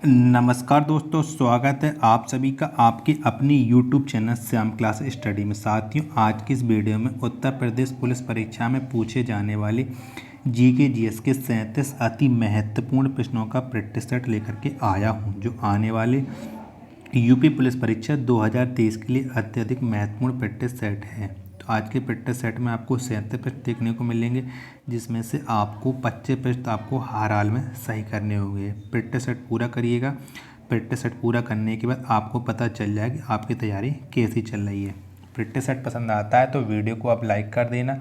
नमस्कार दोस्तों, स्वागत है आप सभी का आपके अपनी YouTube channel Shyam class study में। साथियों, आज की इस वीडियो में उत्तर प्रदेश पुलिस परीक्षा में पूछे जाने वाले जीके जीएस के 37 अति महत्वपूर्ण प्रश्नों का प्रैक्टिस सेट लेकर के आया हूं, जो आने वाले यूपी पुलिस परीक्षा 2023 के लिए अत्यधिक महत्वपूर्ण प्रैक्टिस सेट है। तो आज के प्रैक्टिस सेट में आपको 37 प्रश्न देखने को मिलेंगे, जिसमें से आपको 25 प्रश्न आपको हर हाल में सही करने होंगे। प्रैक्टिस सेट पूरा करिएगा। प्रैक्टिस सेट पूरा करने के बाद आपको पता चल जाएगा कि आपकी तैयारी कैसी चल रही है। प्रैक्टिस सेट पसंद आता है तो वीडियो को आप लाइक कर देना।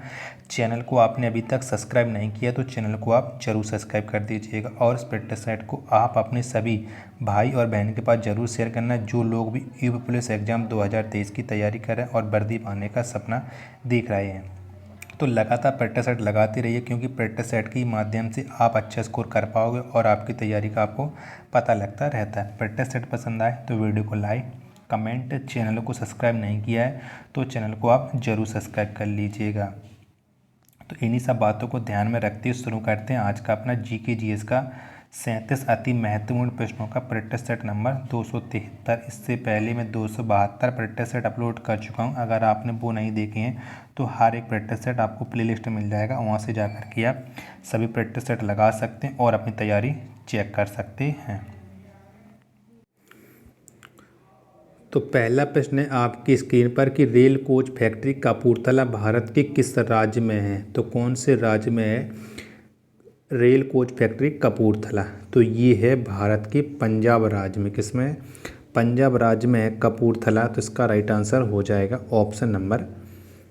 चैनल को आपने अभी तक सब्सक्राइब नहीं किया तो चैनल को आप जरूर सब्सक्राइब कर दीजिएगा, और इस प्रैक्टिस सेट को आप अपने सभी भाई और बहन के पास जरूर शेयर करना, जो लोग भी यूपी पुलिस एग्जाम 2023 की तैयारी कर रहे हैं और वर्दी पाने का सपना देख रहे हैं। तो लगातार प्रैक्टिस सेट लगाते रहिए, क्योंकि प्रैक्टिस सेट के माध्यम से आप अच्छा स्कोर कर पाओगे और आपकी तैयारी का आपको पता लगता रहता है। प्रैक्टिस सेट पसंद आए तो वीडियो को लाइक, कमेंट, चैनल को सब्सक्राइब नहीं किया है तो चैनल को आप जरूर सब्सक्राइब कर लीजिएगा। तो इन्हीं सब बातों को ध्यान में रखते हुए शुरू करते हैं आज का अपना जीके जीएस का 37 अति महत्वपूर्ण प्रश्नों का प्रैक्टिस सेट नंबर 273। इससे पहले मैं 272 प्रैक्टिस सेट अपलोड कर चुका हूं। अगर आपने वो नहीं देखे हैं तो हर एक प्रैक्टिस सेट आपको प्लेलिस्ट में मिल जाएगा, वहां से जाकर के आप सभी प्रैक्टिस सेट लगा सकते हैं और अपनी तैयारी चेक कर सकते हैं। तो पहला प्रश्न है आपकी स्क्रीन पर कि rail coach factory Kapurthala Bharat के किस राज्य में है। तो कौन से राज्य में है रेल कोच फैक्ट्री कपूरथला? तो ये है भारत के पंजाब राज्य में। किसमें है? पंजाब राज्य में है कपूरथला। तो इसका राइट आंसर हो जाएगा ऑप्शन नंबर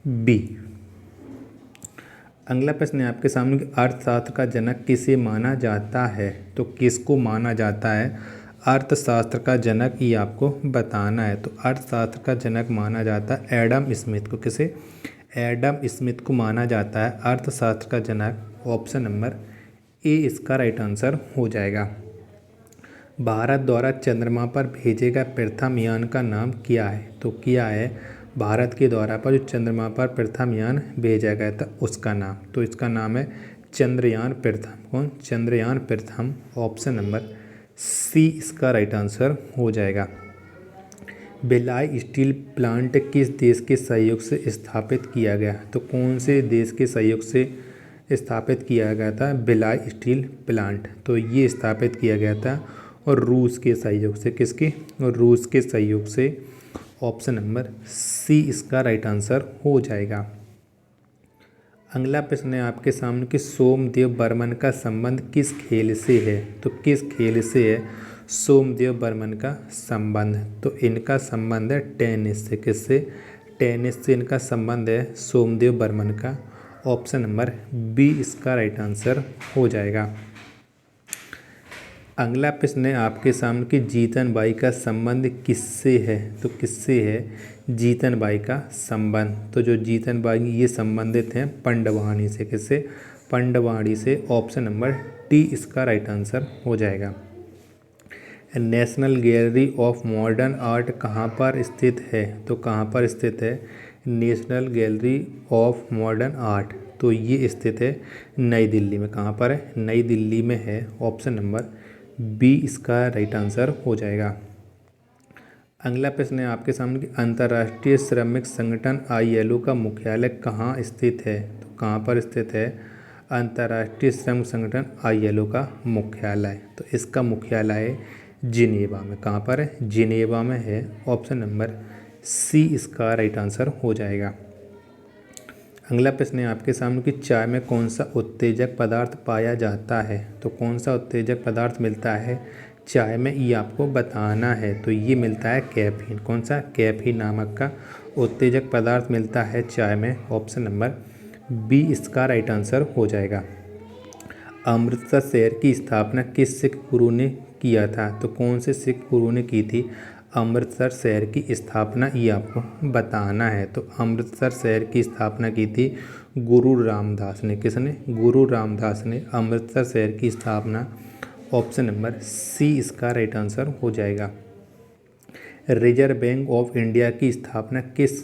बी। अगला प्रश्न है आपके सामने कि अर्थशास्त्र का जनक किसे माना जाता है। तो किसको माना जाता है अर्थशास्त्र का जनक, ये आपको बताना है। तो अर्थशास्त्र का जनक माना जाता है एडम स्मिथ को। किसे? एडम स्मिथ को माना जाता है अर्थशास्त्र का जनक। ऑप्शन नंबर ए इसका राइट आंसर हो जाएगा। भारत द्वारा चंद्रमा पर भेजे गए प्रथम यान का नाम क्या है? तो क्या है भारत के द्वारा पर जो चंद्रमा पर प्रथम यान भेजा गया था उसका नाम? तो इसका नाम है चंद्रयान प्रथम। कौन? चंद्रयान प्रथम। ऑप्शन नंबर सी इसका राइट आंसर हो जाएगा। भिलाई स्टील प्लांट किस देश के सहयोग से स्थापित किया गया? तो कौन से देश के सहयोग से स्थापित किया गया था भिलाई स्टील प्लांट? तो ये स्थापित किया गया था और रूस के सहयोग से। किसके? और रूस के सहयोग से। ऑप्शन नंबर सी इसका राइट आंसर हो जाएगा। अगला प्रश्न है आपके सामने कि सोमदेव बर्मन का संबंध किस खेल से है? तो किस खेल से है सोमदेव बर्मन का संबंध? तो इनका संबंध है टेनिस से। किससे? टेनिस से इनका संबंध है सोमदेव बर्मन का। ऑप्शन नंबर बी इसका राइट आंसर हो जाएगा। अगला प्रश्न है आपके सामने कि जीतन बाई का संबंध किससे है? तो किससे है जीतन बाई का संबंध? तो जो जीतन बाई ये संबंधित हैं पंडवानी से। किससे? पंडवानी से। ऑप्शन नंबर डी इसका राइट आंसर हो जाएगा। National gallery of modern art कहाँ पर स्थित है? तो कहाँ पर स्थित है national gallery of modern art? तो ये स्थित है नई दिल्ली में। कहाँ पर है? नई दिल्ली में है। ऑप्शन नंबर बी इसका राइट आंसर हो जाएगा। अगला प्रश्न है आपके सामने कि अंतर्राष्ट्रीय श्रमिक संगठन ILO का मुख्यालय कहाँ स्थित है? तो कहाँ पर स्थित है अंतर्राष्ट्रीय श्रम संगठन ILO का मुख्यालय? तो इसका मुख्यालय है जिनेवा में। कहाँ पर है? जिनेवा में है। ऑप्शन नंबर सी इसका राइट आंसर हो जाएगा। अगला प्रश्न है आपके सामने कि चाय में कौन सा उत्तेजक पदार्थ पाया जाता है? तो कौन सा उत्तेजक पदार्थ मिलता है चाय में, ये आपको बताना है। तो ये मिलता है कैफीन। कौन सा? कैफीन नामक का उत्तेजक पदार्थ मिलता है चाय में। ऑप्शन नंबर बी इसका राइट आंसर हो जाएगा। अमृतसर शहर की स्थापना किस सिख गुरु ने किया था? तो कौन से सिख गुरु ने की थी अमृतसर शहर की स्थापना, ये आपको बताना है। तो अमृतसर शहर की स्थापना की थी गुरु रामदास ने। किसने? गुरु रामदास ने अमृतसर शहर की स्थापना। ऑप्शन नंबर सी इसका राइट आंसर हो जाएगा। रिजर्व बैंक ऑफ इंडिया की स्थापना किस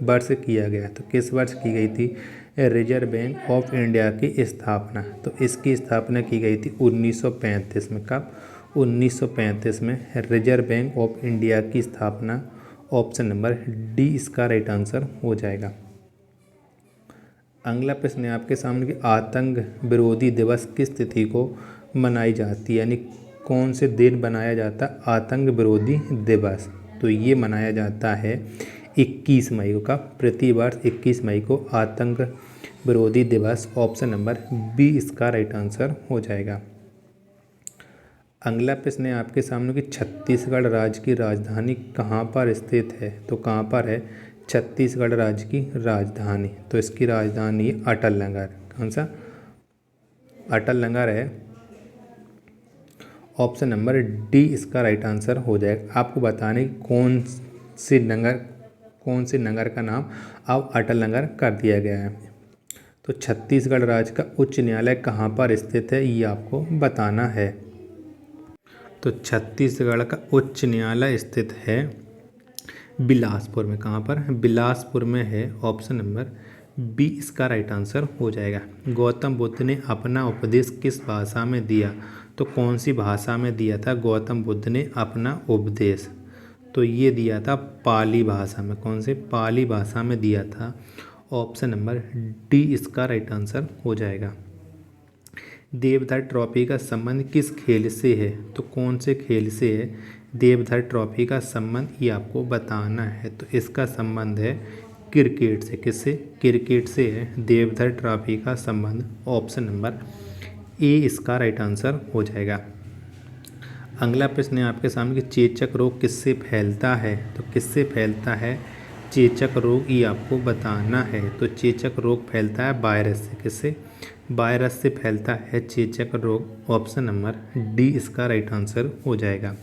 वर्ष किया गया? तो किस वर्ष की गई थी रिजर्व बैंक ऑफ इंडिया की स्थापना? तो इसकी स्थापना की गई थी 1935 में। कब? 1935 में रिजर्व बैंक ऑफ इंडिया की स्थापना। ऑप्शन नंबर डी इसका राइट आंसर हो जाएगा। अगला प्रश्न है आपके सामने कि आतंक विरोधी दिवस किस तिथि को मनाई जाती है, यानी कौन से दिन बनाया जाता है आतंक विरोधी दिवस। तो ये मनाया जाता है 21 मई को। कब? प्रतिवर्ष 21 मई को आतंक विरोधी दिवस। ऑप्शन नंबर बी इसका राइट आंसर हो जाएगा। अगला प्रश्न है आपके सामने कि छत्तीसगढ़ राज्य की राजधानी कहाँ पर स्थित है। तो कहाँ पर है छत्तीसगढ़ राज्य की राजधानी? तो इसकी राजधानी अटल नगर। कौन सा? अटल नगर है। ऑप्शन नंबर डी इसका राइट आंसर हो जाएगा। आपको बताने की कौन से नगर का नाम अब अटल नगर कर दिया गया है। तो छत्तीसगढ़ राज्य का उच्च न्यायालय कहाँ पर स्थित है ये आपको बताना है। तो छत्तीसगढ़ का उच्च न्यायालय स्थित है बिलासपुर में। कहाँ पर? बिलासपुर में है। ऑप्शन नंबर बी इसका राइट आंसर हो जाएगा। गौतम बुद्ध ने अपना उपदेश किस भाषा में दिया? तो कौन सी भाषा में दिया था गौतम बुद्ध ने अपना उपदेश? तो ये दिया था पाली भाषा में। कौन से? पाली भाषा में दिया था। ऑप्शन नंबर डी इसका राइट आंसर हो जाएगा। देवधर ट्रॉफी का संबंध किस खेल से है? तो कौन से खेल से है देवधर ट्रॉफी का संबंध ये आपको बताना है। तो इसका संबंध है क्रिकेट से। किससे? क्रिकेट से है देवधर ट्रॉफी का संबंध। ऑप्शन नंबर ए इसका राइट आंसर हो जाएगा। अगला प्रश्न है आपके सामने कि चेचक रोग किससे फैलता है? तो किससे फैलता है चेचक रोग ये आपको बताना है। तो चेचक रोग फैलता है वायरस से। किससे? वायरस से फैलता है चेचक रोग। ऑप्शन नंबर डी इसका राइट आंसर हो जाएगा।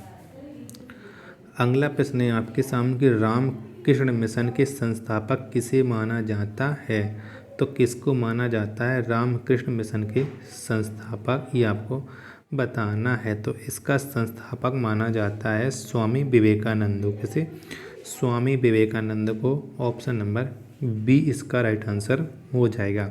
अगला प्रश्न है आपके सामने कि रामकृष्ण मिशन के संस्थापक किसे माना जाता है? तो किसको माना जाता है रामकृष्ण मिशन के संस्थापक ये आपको बताना है। तो इसका संस्थापक माना जाता है स्वामी विवेकानंद को। किसे? स्वामी विवेकानंद को। ऑप्शन नंबर बी इसका राइट आंसर हो जाएगा।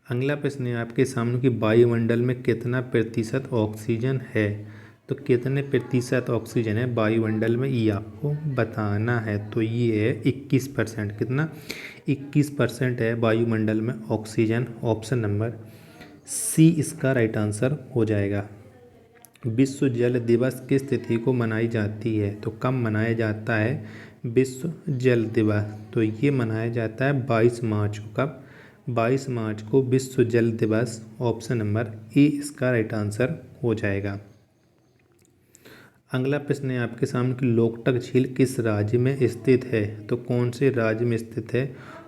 अगला प्रश्न है आपके सामने कि वायुमंडल में कितना प्रतिशत ऑक्सीजन है? तो कितने प्रतिशत ऑक्सीजन है वायुमंडल में ये आपको बताना है। तो ये है 21%। कितना? 21% है वायुमंडल में ऑक्सीजन। ऑप्शन नंबर सी इसका राइट आंसर हो जाएगा। विश्व जल दिवस किस तिथि को मनाई जाती है? तो कब मनाया जाता है विश्व जल दिवस? तो ये मनाया जाता है 22 मार्च को। कब? 22 मार्च को विश्व जल दिवस। ऑप्शन नंबर ए इसका राइट आंसर हो जाएगा। अगला प्रश्न है आपके सामने कि लोकटक झील किस राज्य में स्थित है? तो कौन से राज्य में स्थित है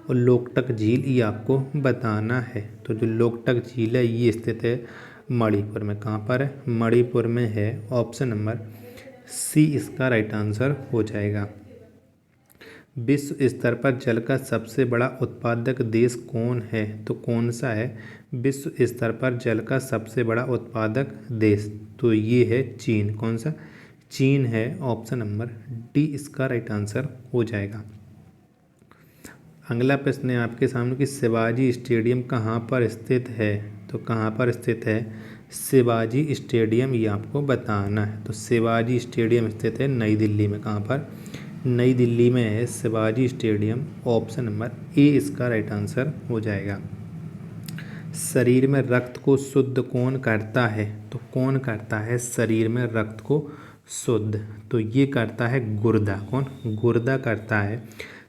और लोकटक झील ये आपको बताना है। तो जो लोकटक झील है ये स्थित है मणिपुर में। कहाँ पर है? मणिपुर में है। ऑप्शन नंबर सी इसका राइट आंसर हो जाएगा। विश्व स्तर पर जल का सबसे बड़ा उत्पादक देश कौन है? तो कौन सा है विश्व स्तर पर जल का सबसे बड़ा उत्पादक देश? तो ये है चीन। कौन सा? चीन है। ऑप्शन नंबर डी इसका राइट आंसर हो जाएगा। अगला प्रश्न है आपके सामने कि शिवाजी स्टेडियम कहाँ पर स्थित है? तो कहाँ पर स्थित है शिवाजी स्टेडियम ये आपको बताना है। तो शिवाजी स्टेडियम स्थित है नई दिल्ली में। कहाँ पर? नई दिल्ली में है Shivaji stadium. Option number A इसका राइट आंसर हो जाएगा। शरीर में रक्त को शुद्ध कौन करता है? तो कौन करता है शरीर में रक्त को शुद्ध? तो ये करता है गुर्दा। कौन? गुर्दा करता है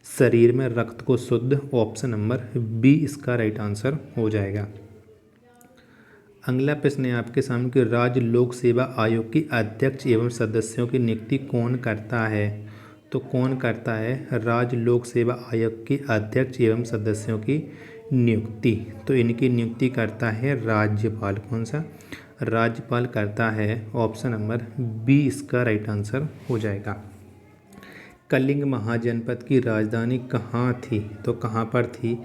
शरीर में रक्त को शुद्ध। ऑप्शन नंबर बी इसका राइट आंसर हो जाएगा। अगला प्रश्न है आपके सामने कि राज्य लोक सेवा आयोग के अध्यक्ष एवं सदस्यों की नियुक्ति कौन करता है? तो कौन करता है राज्य लोक सेवा आयोग के अध्यक्ष एवं सदस्यों की नियुक्ति? तो इनकी नियुक्ति करता है राज्यपाल। कौन सा? राज्यपाल करता है। ऑप्शन नंबर बी इसका राइट आंसर हो जाएगा। कलिंग महाजनपद की राजधानी कहाँ थी? तो कहाँ पर थी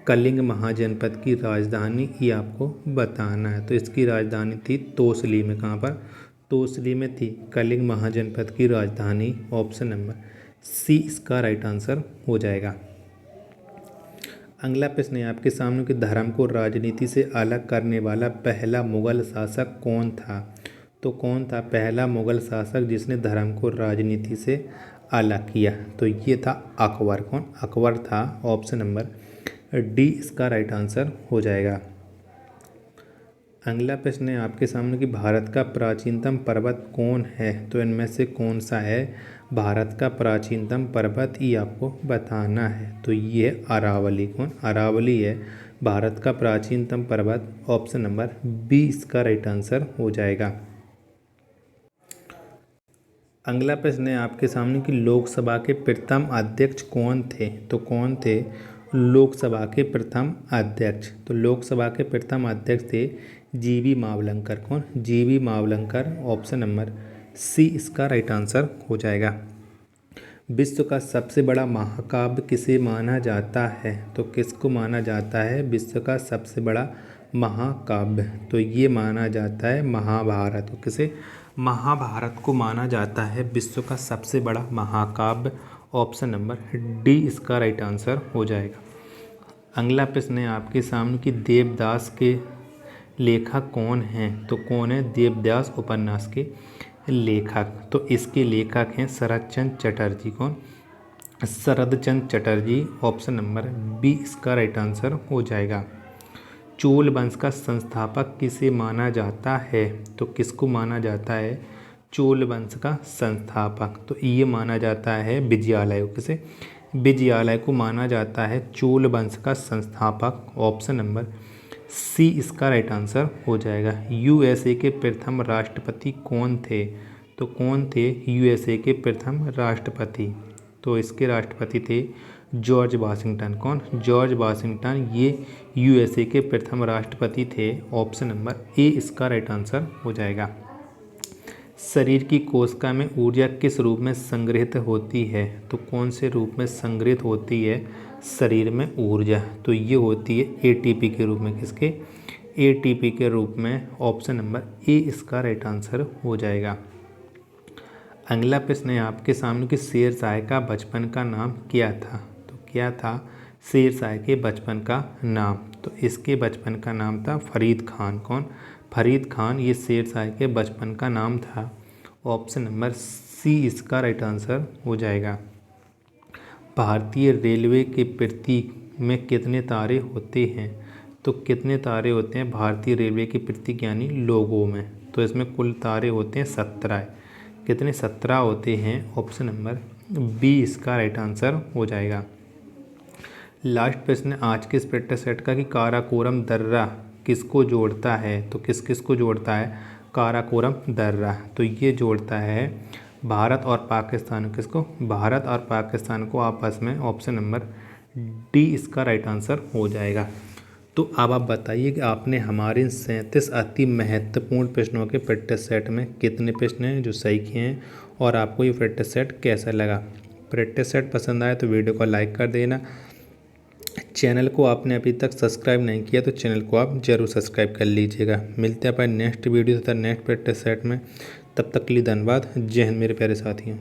कलिंग महाजनपद की राजधानी ये आपको बताना है। तो इसकी राजधानी थी तोसली में। कहाँ पर? तोसली में थी कलिंग महाजनपद की राजधानी। ऑप्शन नंबर सी इसका राइट आंसर हो जाएगा। अगला प्रश्न है आपके सामने कि धर्म को राजनीति से अलग करने वाला पहला मुगल शासक कौन था? तो कौन था पहला मुगल शासक जिसने धर्म को राजनीति से अलग किया? तो ये था अकबर। कौन? अकबर था। ऑप्शन नंबर डी इसका राइट आंसर हो जाएगा। अगला प्रश्न है आपके सामने कि भारत का प्राचीनतम पर्वत कौन है? तो इनमें से कौन सा है भारत का प्राचीनतम पर्वत, ये आपको बताना है। तो ये है अरावली। कौन? अरावली है भारत का प्राचीनतम पर्वत। ऑप्शन नंबर बी इसका राइट आंसर हो जाएगा। अगला प्रश्न है आपके सामने कि लोकसभा के प्रथम अध्यक्ष कौन थे? तो कौन थे लोकसभा के प्रथम अध्यक्ष? तो लोकसभा के प्रथम अध्यक्ष थे जीवी मावलंकर। कौन? जीवी मावलंकर। ऑप्शन नंबर सी इसका राइट आंसर हो जाएगा। विश्व का सबसे बड़ा महाकाव्य किसे माना जाता है? तो किसको माना जाता है विश्व का सबसे बड़ा महाकाव्य? तो ये माना जाता है महाभारत। तो किसे? महाभारत को माना जाता है विश्व का सबसे बड़ा महाकाव्य। ऑप्शन नंबर डी इसका राइट आंसर हो जाएगा। अगला प्रश्न है आपके सामने कि देवदास के लेखक कौन हैं? तो कौन है देवदास उपन्यास के लेखक? तो इसके लेखक हैं शरदचंद्र चटर्जी। कौन? Sharatchandra Chatterjee. Option number B इसका राइट आंसर हो जाएगा। चोल वंश का संस्थापक किसे माना जाता है? तो किसको माना जाता है चोल वंश का संस्थापक? तो ये माना जाता है विजयालय। किसे? विजयालय को माना जाता है चोल वंश का संस्थापक। ऑप्शन नंबर सी इसका राइट आंसर हो जाएगा। यूएसए के प्रथम राष्ट्रपति कौन थे? तो कौन थे यूएसए के प्रथम राष्ट्रपति? तो इसके राष्ट्रपति थे जॉर्ज वाशिंगटन। कौन? जॉर्ज वाशिंगटन ये यूएसए के प्रथम राष्ट्रपति थे। ऑप्शन नंबर ए इसका राइट आंसर हो जाएगा। शरीर की कोशिका में ऊर्जा किस रूप में संग्रहित होती है? तो कौन से रूप में संग्रहित होती है शरीर में ऊर्जा? तो ये होती है एटीपी के रूप में। किसके? एटीपी के रूप में। ऑप्शन नंबर ए इसका राइट आंसर हो जाएगा। अगला प्रश्न है आपके सामने कि शेरशाह का बचपन का नाम क्या था? तो क्या था शेरशाह के बचपन का नाम? तो इसके बचपन का नाम था फरीद खान। कौन? फरीद खान ये शेरशाह के बचपन का नाम था। ऑप्शन नंबर सी इसका राइट आंसर हो जाएगा। भारतीय रेलवे के प्रतीक में कितने तारे होते हैं? तो कितने तारे होते हैं भारतीय रेलवे के प्रतीक यानी लोगो में? तो इसमें कुल तारे होते हैं 17। कितने? 17 होते हैं। ऑप्शन नंबर बी इसका राइट आंसर हो जाएगा। लास्ट प्रश्न आज के इस प्रैक्टिस सेट का कि काराकोरम दर्रा किसको जोड़ता है? तो किस किस को जोड़ता है काराकोरम दर्रा? तो ये जोड़ता है भारत और पाकिस्तान। किसको? भारत और पाकिस्तान को आपस में। ऑप्शन नंबर डी इसका राइट आंसर हो जाएगा। तो अब आप बताइए कि आपने हमारे इन 37 अति महत्वपूर्ण प्रश्नों के प्रैक्टिस सेट में कितने प्रश्न हैं जो सही किए हैं और आपको ये प्रैक्टिस सेट कैसा लगा। प्रैक्टिस सेट पसंद आए तो वीडियो को लाइक कर देना। चैनल को आपने अभी तक सब्सक्राइब नहीं किया तो चैनल को आप ज़रूर सब्सक्राइब कर लीजिएगा। मिलते हैं अपने नेक्स्ट वीडियो तथा नेक्स्ट प्रैक्टिस सेट में। तब तक के लिए धन्यवाद। जय हिंद मेरे प्यारे साथियों।